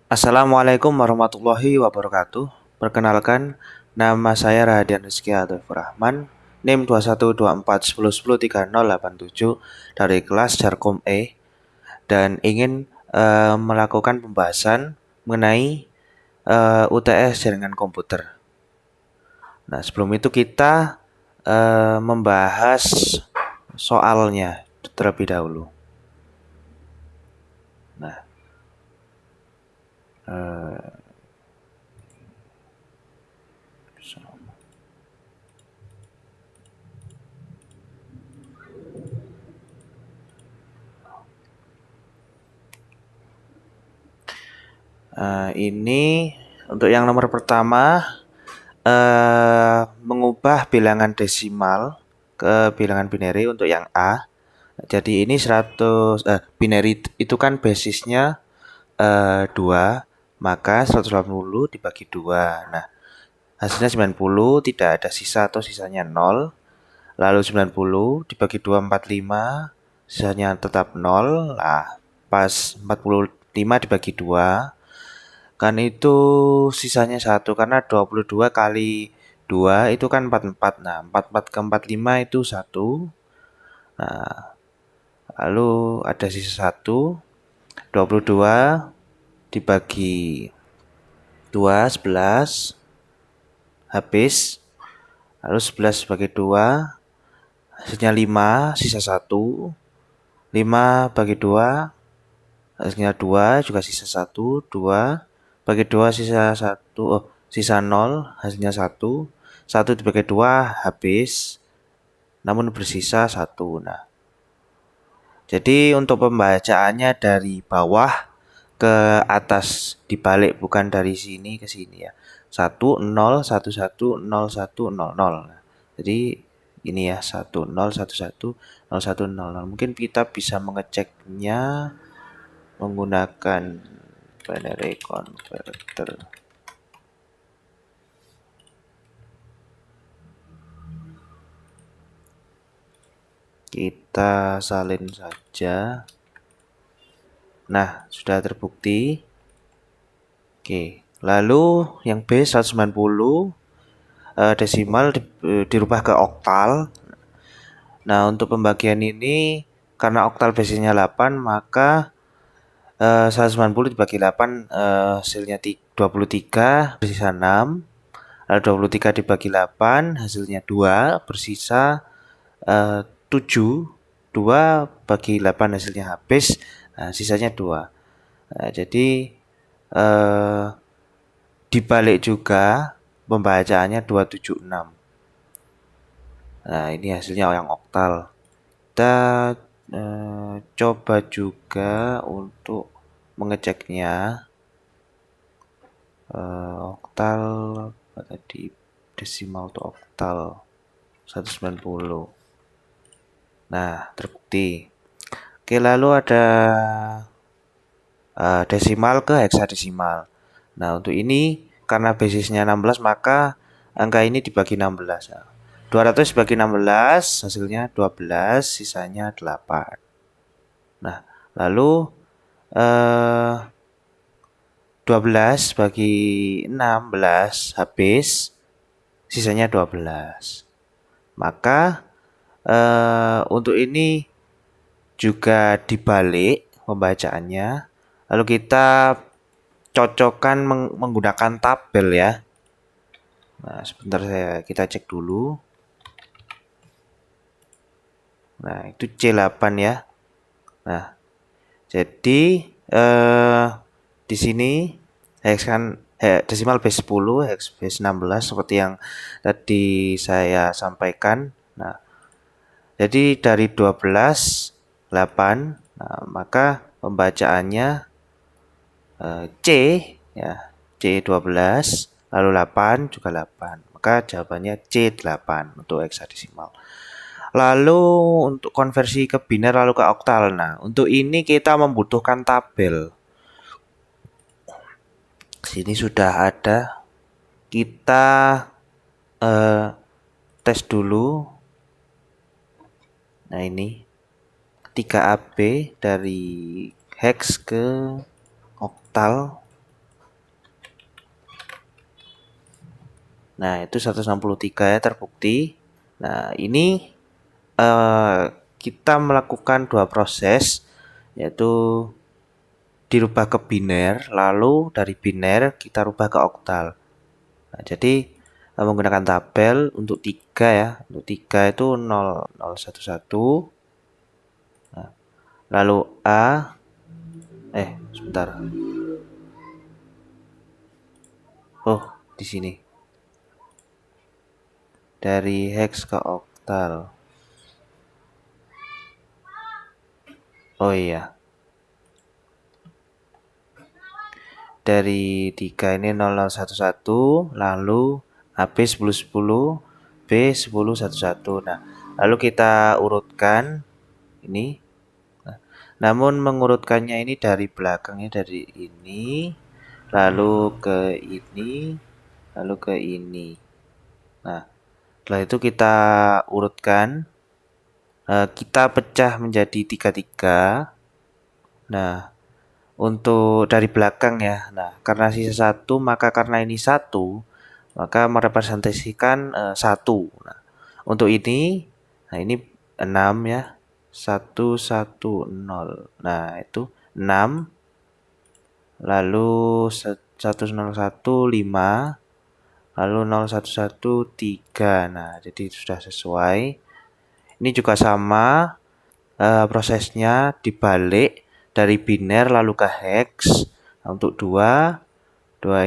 Assalamualaikum warahmatullahi wabarakatuh. Perkenalkan, nama saya Rahadian Rizky Ataufur Rahman, NIM 212410103087 dari kelas Jarkom E dan ingin melakukan pembahasan mengenai UTS jaringan komputer. Nah, sebelum itu kita membahas soalnya terlebih dahulu. Nah, ini untuk yang nomor pertama, mengubah bilangan desimal ke bilangan binary untuk yang A. Jadi ini 100 binary itu kan basisnya 2, maka 180 dibagi 2. Nah, hasilnya 90, tidak ada sisa atau sisanya 0. Lalu 90 dibagi 2 45, sisanya tetap 0. Nah, pas 45 dibagi 2 kan itu sisanya 1 karena 22 kali 2 itu kan 44. Nah, 44 ke 45 itu 1. Nah, lalu ada sisa 1. 22 dibagi 2 11 habis. Lalu 11 bagi 2 hasilnya 5, sisa 1. 5 bagi 2 hasilnya 2, juga sisa 1. 2 bagi 2 sisa 1. Sisa 0, hasilnya 1. 1 dibagi 2 habis, namun bersisa 1. Nah, jadi untuk pembacaannya dari bawah ke atas dibalik, bukan dari sini ke sini ya. 1 0 1 1 0 1 0 0. Nah, jadi ini ya 1 0 1 1 0 1 0 0. Mungkin kita bisa mengeceknya menggunakan binary converter. Kita salin saja. Nah, sudah terbukti. Oke, lalu yang B 190 desimal dirubah ke oktal. Nah, untuk pembagian ini karena oktal basisnya 8, maka 190 dibagi 8 hasilnya 23, bersisa 6. Lalu 23 dibagi 8 hasilnya 2, bersisa 7. 2 bagi 8 hasilnya habis, nah, sisanya 2. Nah, jadi dibalik juga pembacaannya 276. Nah, ini hasilnya yang oktal. Kita coba juga untuk mengeceknya. Oktal apa tadi, desimal atau oktal 190. Nah, terbukti. Oke, lalu ada desimal ke heksadesimal. Nah, untuk ini karena basisnya 16, maka angka ini dibagi 16. 200 dibagi 16 hasilnya 12, sisanya 8. Nah, lalu 12 bagi 16 habis, sisanya 12. Maka untuk ini juga dibalik pembacaannya. Lalu kita cocokkan menggunakan tabel ya. Nah, sebentar kita cek dulu. Nah, itu C8 ya. Nah, jadi di sini desimal base 10, hex base 16 seperti yang tadi saya sampaikan. Nah, jadi dari 12 8, nah, maka pembacaannya C ya, C12, lalu 8 juga 8. Maka jawabannya C8 untuk heksadesimal. Lalu untuk konversi ke biner lalu ke oktal. Nah, untuk ini kita membutuhkan tabel. Sini sudah ada. Kita tes dulu. Nah, ini 3AB dari hex ke oktal. Nah, itu 163 ya terbukti. Nah, ini eh, kita melakukan dua proses, yaitu dirubah ke biner, lalu dari biner kita rubah ke oktal. Nah, jadi menggunakan tabel untuk 3 ya. Untuk 3 itu 0011. Nah, lalu sebentar. Oh, di sini. Dari hex ke oktal. Oh iya. Dari 3 ini 0011, lalu AB 1010, B 1011. Nah, lalu kita urutkan ini. Nah, namun mengurutkannya ini dari belakangnya, dari ini, lalu ke ini, lalu ke ini. Nah, setelah itu kita urutkan, kita pecah menjadi 33. Nah, untuk dari belakang ya. Nah, karena sisa satu, maka karena ini satu, maka merepresentasikan 1. Nah, untuk ini, nah ini 6 ya. 110. Nah, itu 6. Lalu 101 5. Lalu 011 3. Nah, jadi sudah sesuai. Ini juga sama prosesnya, dibalik dari biner lalu ke hex. Nah, untuk 2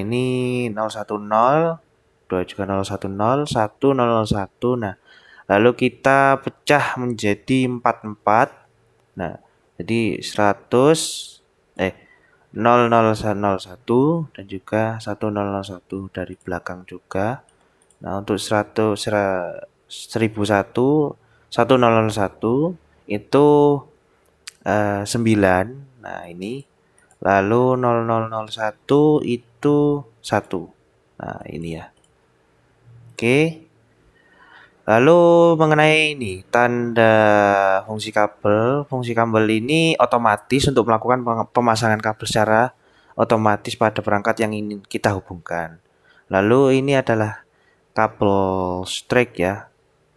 ini 010, 2 juga 010, 1 001. Nah, lalu kita pecah menjadi 44. Nah, jadi 0001 dan juga 1001 dari belakang juga. Nah, untuk 1001 1001 itu 9. Nah, ini. Lalu 0001 itu 1. Nah, ini ya. Oke. Lalu mengenai ini, tanda fungsi kabel. Fungsi kabel ini otomatis untuk melakukan pemasangan kabel secara otomatis pada perangkat yang ingin kita hubungkan. Lalu ini adalah kabel strike ya.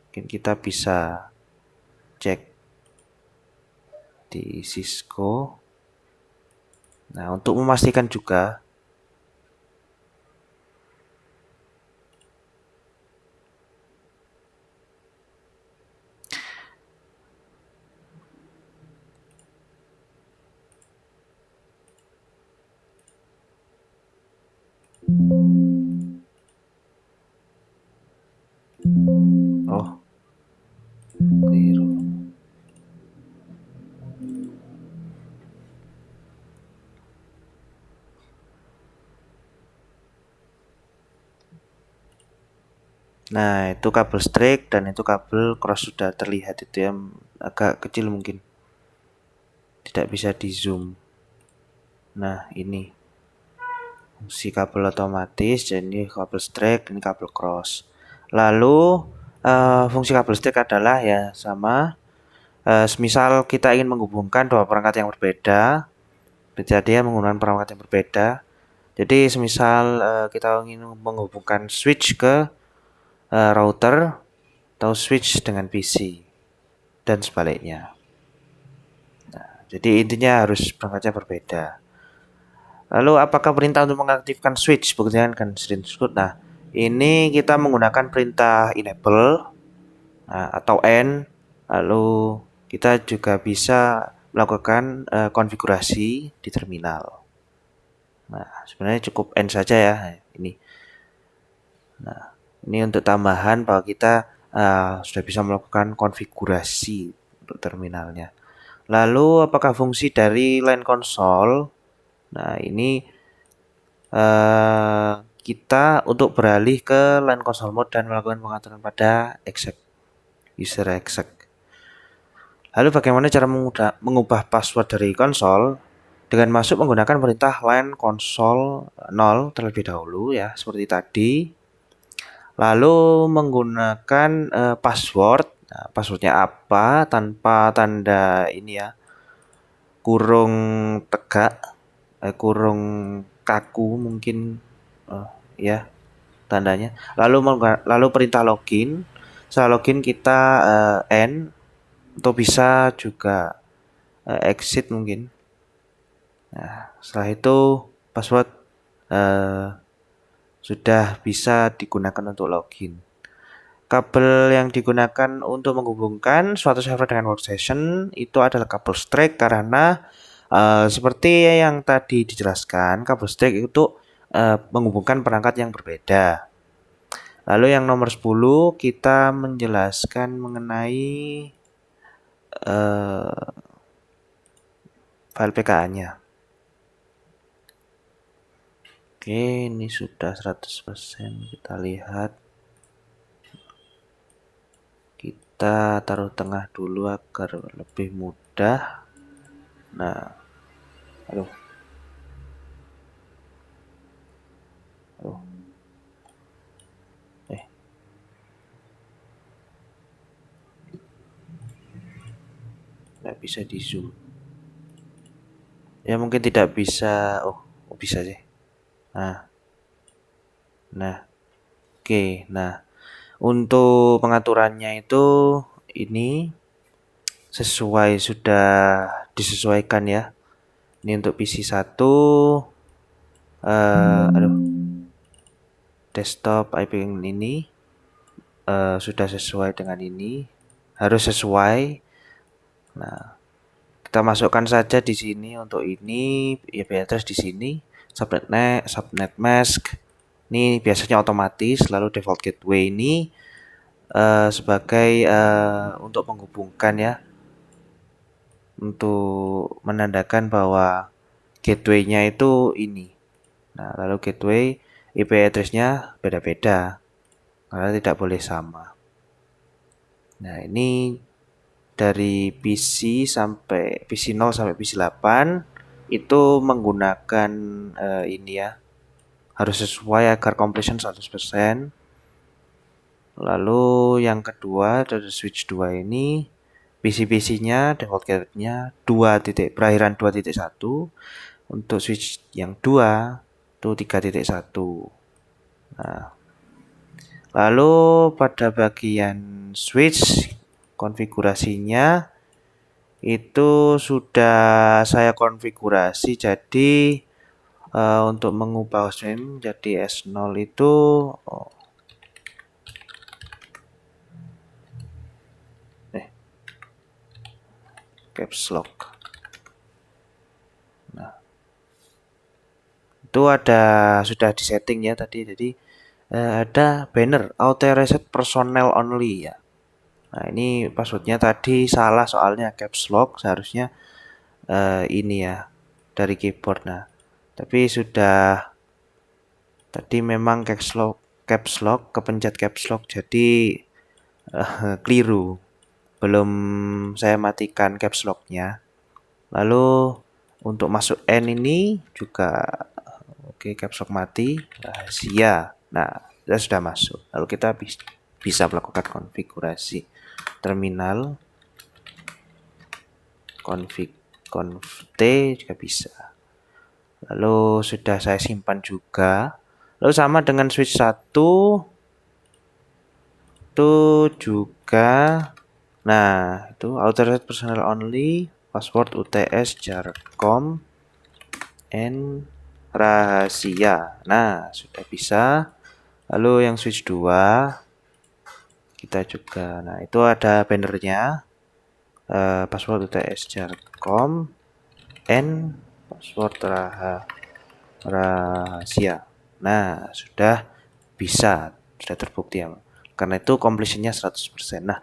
Mungkin kita bisa cek di Cisco. Nah, untuk memastikan juga. Oh, keliru. Nah, itu kabel strike dan itu kabel cross sudah terlihat itu yang agak kecil mungkin. Tidak bisa di zoom. Nah, ini fungsi kabel otomatis, jadi ini kabel strike, ini kabel cross. Lalu fungsi kabel strike adalah ya sama. Semisal kita ingin menghubungkan dua perangkat yang berbeda, jadi menggunakan perangkat yang berbeda. Jadi semisal kita ingin menghubungkan switch ke router atau switch dengan PC dan sebaliknya. Nah, jadi intinya harus perangkatnya berbeda. Lalu apakah perintah untuk mengaktifkan switch bekerja kan screenshot? Nah, ini kita menggunakan perintah enable atau N. Lalu kita juga bisa melakukan konfigurasi di terminal. Nah, sebenarnya cukup N saja ya ini. Nah, ini untuk tambahan bahwa kita sudah bisa melakukan konfigurasi untuk terminalnya. Lalu apakah fungsi dari line console? Nah, ini kita untuk beralih ke line console mode dan melakukan pengaturan pada exec, user exec. Lalu bagaimana cara mengubah password dari konsol? Dengan masuk menggunakan perintah line console 0 terlebih dahulu ya, seperti tadi. Lalu menggunakan password. Nah, passwordnya apa? Tanpa tanda ini ya, kurung tegak, kurung kaku mungkin ya. tandanya. Lalu perintah login. Setelah login kita end, atau bisa juga exit mungkin. Nah, setelah itu password sudah bisa digunakan untuk login. Kabel yang digunakan untuk menghubungkan suatu server dengan workstation itu adalah kabel straight karena seperti yang tadi dijelaskan, kabel straight itu menghubungkan perangkat yang berbeda. Lalu yang nomor 10 kita menjelaskan mengenai file PKA-nya. Oke, ini sudah 100%. Kita lihat. Kita taruh tengah dulu agar lebih mudah. Nah, aduh. Nggak bisa di zoom. Ya mungkin tidak bisa. Oh bisa sih. Nah, oke. Nah, untuk pengaturannya itu ini sudah disesuaikan ya. Ini untuk PC 1 desktop IP ini sudah sesuai dengan ini, harus sesuai. Nah, kita masukkan saja di sini untuk ini IP address di sini, subnet mask. Ini biasanya otomatis, lalu default gateway ini sebagai untuk menghubungkan ya, untuk menandakan bahwa gateway-nya itu ini. Nah, lalu gateway IP address-nya beda-beda karena tidak boleh sama. Nah, ini dari PC 0 sampai PC 8 itu menggunakan ini ya, harus sesuai agar completion 100%. Lalu yang kedua dari switch 2 ini PC-nya default gateway-nya berakhiran 2.1. Untuk switch yang 2 itu 3.1. Nah, lalu pada bagian switch konfigurasinya itu sudah saya konfigurasi, jadi untuk mengubah hostname jadi S0 itu caps lock. Nah, itu sudah disetting ya tadi, jadi ada banner auto reset personnel only ya. Nah, ini passwordnya tadi salah soalnya caps lock, seharusnya ini ya dari keyboard. Nah, tapi sudah tadi memang caps lock kepencet caps lock, jadi keliru. Belum saya matikan caps lock-nya. Lalu untuk masuk N ini juga oke, caps lock mati, rahasia. Nah, kita sudah masuk. Lalu kita bisa melakukan konfigurasi terminal, config t juga bisa. Lalu sudah saya simpan juga. Lalu sama dengan switch 1 itu juga. Nah, itu authorized personnel only, password UTS jarcom and rahasia. Nah, sudah bisa. Lalu yang switch 2 kita juga. Nah, itu ada bannernya. Password UTS jarcom and password rahasia. Nah, sudah bisa, sudah terbukti ya. Karena itu completionnya 100%. Nah,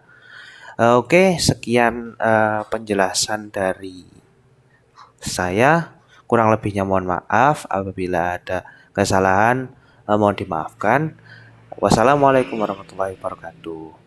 oke, sekian penjelasan dari saya. Kurang lebihnya mohon maaf. Apabila ada kesalahan mohon dimaafkan. Wassalamualaikum warahmatullahi wabarakatuh.